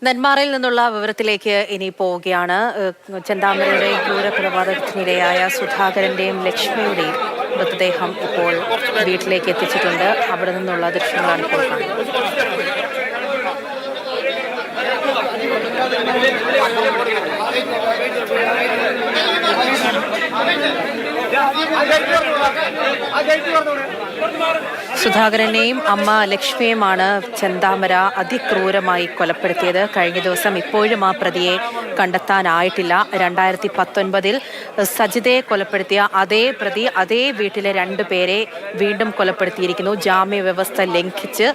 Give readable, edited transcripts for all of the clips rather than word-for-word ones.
നെന്മാറയിൽ നിന്നുള്ള വിവരത്തിലേക്ക് ഇനി പോവുകയാണ്. ചെന്താമരയുടെ ക്രൂരകൊലപാതകത്തിനിരയായ സുധാകരന്റെയും ലക്ഷ്മിയുടെയും മൃതദേഹം ഇപ്പോൾ വീട്ടിലേക്ക് എത്തിച്ചിട്ടുണ്ട്. അവിടെ നിന്നുള്ള ദൃശ്യങ്ങളാണ് ഇപ്പോൾ കാണുന്നത്. സുധാകരനെയും അമ്മ ലക്ഷ്മിയുമാണ് ചെന്താമര അതിക്രൂരമായി കൊലപ്പെടുത്തിയത്. കഴിഞ്ഞ ദിവസം ഇപ്പോഴും ആ പ്രതിയെ കണ്ടെത്താനായിട്ടില്ല. 2019 സജിതയെ കൊലപ്പെടുത്തിയ അതേ പ്രതി അതേ വീട്ടിലെ 2 പേരെ വീണ്ടും കൊലപ്പെടുത്തിയിരിക്കുന്നു. ജാമ്യ വ്യവസ്ഥ ലംഘിച്ച്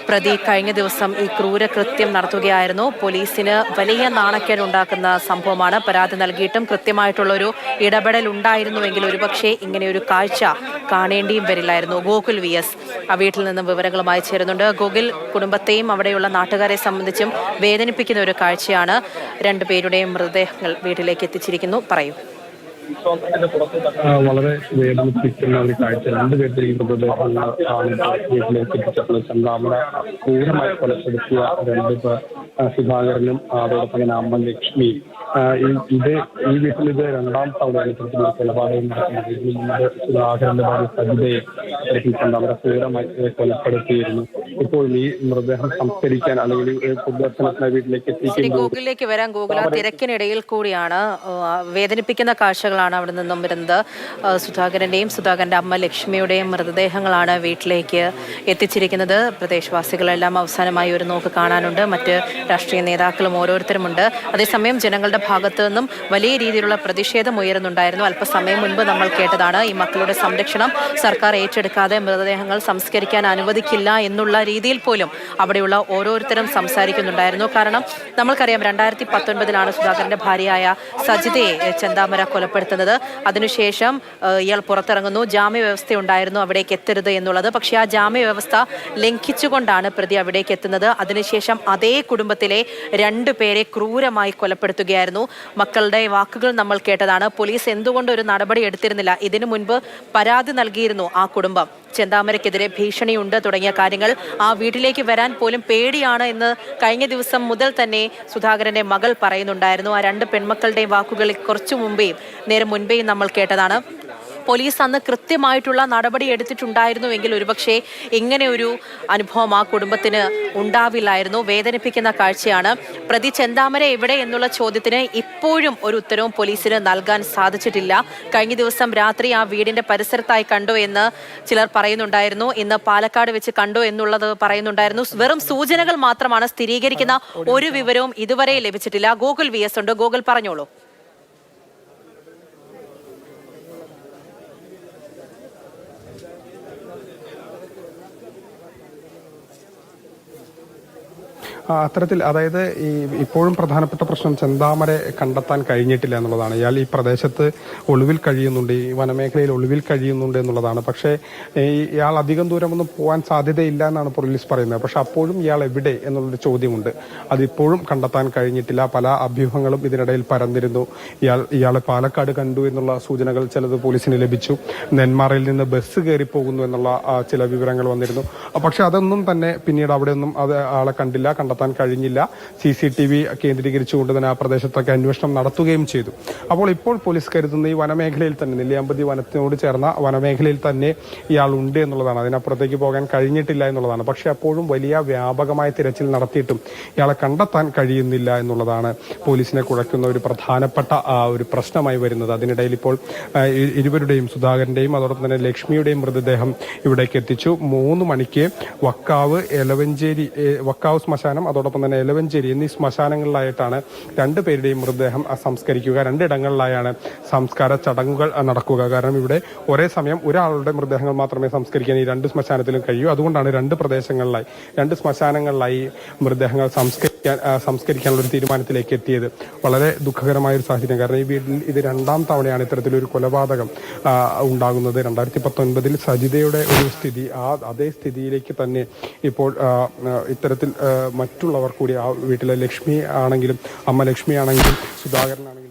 പ്രതി കഴിഞ്ഞ ദിവസം ഈ ക്രൂരകൃത്യം നടത്തുകയായിരുന്നു. പോലീസിന് വലിയ നാണക്കേടുണ്ടാക്കുന്ന സംഭവമാണ്. പരാതി നൽകിയിട്ടും കൃത്യമായിട്ടുള്ളൊരു ഇടപെടൽ ഉണ്ടായിരുന്നുവെങ്കിൽ ഒരുപക്ഷെ ഇങ്ങനെയൊരു കാഴ്ച കാണേണ്ടിയും വരില്ലായിരുന്നു. ഗോകുൽ VS ആ വീട്ടിൽ നിന്ന് വിവരങ്ങളുമായി ചേരുന്നുണ്ട്. ഗോകുൽ, കുടുംബത്തെയും അവിടെയുള്ള നാട്ടുകാരെ സംബന്ധിച്ചും വേദനിപ്പിക്കുന്ന ഒരു കാഴ്ചയാണ്. 2 പേരുടെയും മൃതദേഹങ്ങൾ വീട്ടിലേക്ക് എത്തിച്ചിരിക്കുന്നു. പറയൂ. വളരെ വേദനിപ്പിക്കുന്ന ഒരു കാഴ്ച. 2 പേരുടെ ഈ മൃതദേഹങ്ങളാണ് വീട്ടിലേക്ക് എത്തിച്ചപ്പോൾ ചെന്താമര ക്രൂരമായി കൊലപ്പെടുത്തിയ 2 പേർ, സുധാകരനും അതോടൊപ്പം തന്നെ അമ്മ ലക്ഷ്മി. ഈ വീട്ടിൽ ഇത് 2ാം തവണയാണ് ഇത്തരത്തിലൊരു കൊലപാതകം നടക്കുന്നത്. ഇതിൽ മുമ്പ് സുധാകരന്റെ ഭാര്യ സജിതയെ ചെന്താമര ക്രൂരമായി കൊലപ്പെടുത്തിയിരുന്നു. ഇപ്പോൾ ഈ മൃതദേഹം സംസ്കരിക്കാൻ അല്ലെങ്കിൽ പൊതുദർശനത്തിനായി വീട്ടിലേക്ക് എത്തിക്കുന്നത്. ഗൂഗിളിലേക്ക് വരാൻ ഗൂഗിൾ ആ തിരക്കിനിടയിൽ കൂടിയാണ് വേദനിപ്പിക്കുന്ന കാഴ്ചകളാണ് അവിടെ നിന്നും വരുന്നത്. സുധാകരന്റെ അമ്മ ലക്ഷ്മിയുടെയും മൃതദേഹങ്ങളാണ് വീട്ടിലേക്ക് എത്തിച്ചിരിക്കുന്നത്. പ്രദേശവാസികളെല്ലാം അവസാനമായി ഒരു നോക്ക് കാണാനുണ്ട്. മറ്റ് രാഷ്ട്രീയ നേതാക്കളും ഓരോരുത്തരുമുണ്ട്. അതേസമയം ജനങ്ങളുടെ ഭാഗത്തു നിന്നും വലിയ രീതിയിലുള്ള പ്രതിഷേധം ഉയരുന്നുണ്ടായിരുന്നു. അല്പസമയം മുൻപ് നമ്മൾ കേട്ടതാണ് ഈ മക്കളുടെ സംരക്ഷണം സർക്കാർ ഏറ്റെടുക്കാതെ മൃതദേഹങ്ങൾ സംസ്കരിക്കാൻ അനുവദിക്കില്ല എന്നുള്ള രീതിയിൽ പോലും അവിടെയുള്ള ഓരോരുത്തരും സംസാരിക്കുന്നുണ്ടായിരുന്നു. കാരണം നമ്മൾക്കറിയാം 2019 സുധാകരന്റെ ഭാര്യയായ സജിതയെ ചെന്താമര കൊലപ്പെടുത്തുന്നത്. അതിനുശേഷം ഇയാൾ പുറത്തിറങ്ങുന്നു. ജാമ്യ വ്യവസ്ഥ ഉണ്ടായിരുന്നു അവിടേക്ക് എത്തരുത് എന്നുള്ളത്. പക്ഷേ ആ ജാമ്യ വ്യവസ്ഥ ലംഘിച്ചുകൊണ്ടാണ് പ്രതി അവിടേക്ക് എത്തുന്നത്. അതിനുശേഷം അതേ കുടുംബത്തിലെ 2 പേരെ ക്രൂരമായി കൊലപ്പെടുത്തുകയായിരുന്നു. മക്കളുടെ വാക്കുകൾ നമ്മൾ കേട്ടതാണ്. പോലീസ് എന്തുകൊണ്ട് ഒരു നടപടി എടുത്തിരുന്നില്ല? ഇതിനു മുൻപ് പരാതി നൽകിയിരുന്നു ആ കുടുംബം. ചെന്താമരയ്ക്കെതിരെ ഭീഷണിയുണ്ട് തുടങ്ങിയ കാര്യങ്ങൾ. ആ വീട്ടിലേക്ക് വരാൻ പോലും പേടിയാണ് എന്ന് കഴിഞ്ഞ ദിവസം മുതൽ തന്നെ സുധാകരന്റെ മകൾ പറയുന്നുണ്ടായിരുന്നു. ആ 2 പെൺമക്കളുടെയും വാക്കുകൾ കുറച്ചു മുൻപേയും നമ്മൾ കേട്ടതാണ്. പോലീസ് അന്ന് കൃത്യമായിട്ടുള്ള നടപടി എടുത്തിട്ടുണ്ടായിരുന്നുവെങ്കിൽ ഒരുപക്ഷെ ഇങ്ങനെ ഒരു അനുഭവം ആ കുടുംബത്തിന് ഉണ്ടാവില്ലായിരുന്നു. വേദനിപ്പിക്കുന്ന കാഴ്ചയാണ്. പ്രതി ചെന്താമര എവിടെ എന്നുള്ള ചോദ്യത്തിന് ഇപ്പോഴും ഒരു ഉത്തരവും പോലീസിന് നൽകാൻ സാധിച്ചിട്ടില്ല. കഴിഞ്ഞ ദിവസം രാത്രി ആ വീടിന്റെ പരിസരത്തായി കണ്ടോ എന്ന് ചിലർ പറയുന്നുണ്ടായിരുന്നു. ഇന്ന് പാലക്കാട് വെച്ച് കണ്ടോ എന്നുള്ളത് പറയുന്നുണ്ടായിരുന്നു. വെറും സൂചനകൾ മാത്രമാണ്. സ്ഥിരീകരിക്കുന്ന ഒരു വിവരവും ഇതുവരെ ലഭിച്ചിട്ടില്ല. ഗൂഗിൾ VS ഉണ്ട്. ഗൂഗിൾ പറഞ്ഞോളൂ. അത്തരത്തിൽ അതായത് ഇപ്പോഴും പ്രധാനപ്പെട്ട പ്രശ്നം ചെന്താമരെ കണ്ടെത്താൻ കഴിഞ്ഞിട്ടില്ല എന്നുള്ളതാണ്. ഇയാൾ ഈ പ്രദേശത്ത് ഒളിവിൽ കഴിയുന്നുണ്ട്, ഈ വനമേഖലയിൽ ഒളിവിൽ കഴിയുന്നുണ്ട് എന്നുള്ളതാണ്. പക്ഷേ ഇയാൾ അധികം ദൂരമൊന്നും പോകാൻ സാധ്യതയില്ല എന്നാണ് പോലീസ് പറയുന്നത്. പക്ഷെ അപ്പോഴും ഇയാൾ എവിടെ എന്നുള്ളൊരു ചോദ്യമുണ്ട്. അതിപ്പോഴും കണ്ടെത്താൻ കഴിഞ്ഞിട്ടില്ല. പല അഭ്യൂഹങ്ങളും ഇതിനിടയിൽ പരന്നിരുന്നു. ഇയാളെ പാലക്കാട് കണ്ടു എന്നുള്ള സൂചനകൾ ചിലത് പോലീസിന് ലഭിച്ചു. നെന്മാറയിൽ നിന്ന് ബസ് കയറി പോകുന്നു എന്നുള്ള ചില വിവരങ്ങൾ വന്നിരുന്നു. പക്ഷെ അതൊന്നും തന്നെ പിന്നീട് അവിടെയൊന്നും ആളെ കണ്ടില്ല, കണ്ടെത്താൻ കഴിഞ്ഞില്ല. CCTV കേന്ദ്രീകരിച്ചുകൊണ്ട് തന്നെ ആ പ്രദേശത്തൊക്കെ അന്വേഷണം നടത്തുകയും ചെയ്തു. അപ്പോൾ ഇപ്പോൾ പോലീസ് കരുതുന്ന ഈ വനമേഖലയിൽ തന്നെ, നെല്ലിയാമ്പതി വനത്തിനോട് ചേർന്ന വനമേഖലയിൽ തന്നെ ഇയാൾ ഉണ്ട് എന്നുള്ളതാണ്. അതിനപ്പുറത്തേക്ക് പോകാൻ കഴിഞ്ഞിട്ടില്ല എന്നുള്ളതാണ്. പക്ഷെ അപ്പോഴും വലിയ വ്യാപകമായ തിരച്ചിൽ നടത്തിയിട്ടും ഇയാളെ കണ്ടെത്താൻ കഴിയുന്നില്ല എന്നുള്ളതാണ് പോലീസിനെ കുഴക്കുന്ന ഒരു പ്രധാനപ്പെട്ട ഒരു പ്രശ്നമായി വരുന്നത്. അതിനിടയിൽ ഇപ്പോൾ ഇരുവരുടെയും, സുധാകരന്റെയും അതോടൊപ്പം തന്നെ ലക്ഷ്മിയുടെയും മൃതദേഹം ഇവിടേക്ക് എത്തിച്ചു. 3 മണിക്ക് വക്കാവ് ശ്മശാനം അതോടൊപ്പം തന്നെ എലവഞ്ചേരി എന്നീ ശ്മശാനങ്ങളിലായിട്ടാണ് 2 പേരുടെയും മൃതദേഹം സംസ്കരിക്കുക. 2 ഇടങ്ങളിലായാണ് സംസ്കാര ചടങ്ങുകൾ നടക്കുക. കാരണം ഇവിടെ ഒരേ സമയം ഒരാളുടെ മൃതദേഹങ്ങൾ മാത്രമേ സംസ്കരിക്കാൻ ഈ 2 ശ്മശാനത്തിലും കഴിയൂ. അതുകൊണ്ടാണ് 2 പ്രദേശങ്ങളിലായി 2 ശ്മശാനങ്ങളിലായി മൃതദേഹങ്ങൾ സംസ്കരിക്കാനുള്ള ഒരു തീരുമാനത്തിലേക്ക് എത്തിയത്. വളരെ ദുഃഖകരമായ ഒരു സാഹചര്യം. കാരണം ഈ വീട്ടിൽ ഇത് 2ാം തവണയാണ് ഇത്തരത്തിലൊരു കൊലപാതകം ഉണ്ടാകുന്നത്. 2019 സജിതയുടെ ഒരു സ്ഥിതി, അതേ സ്ഥിതിയിലേക്ക് തന്നെ ഇപ്പോൾ ഇത്തരത്തിൽ മറ്റുള്ളവർ കൂടി, ആ വീട്ടിലെ ലക്ഷ്മി ആണെങ്കിലും, അമ്മ ലക്ഷ്മി ആണെങ്കിലും, സുധാകരനാണെങ്കിലും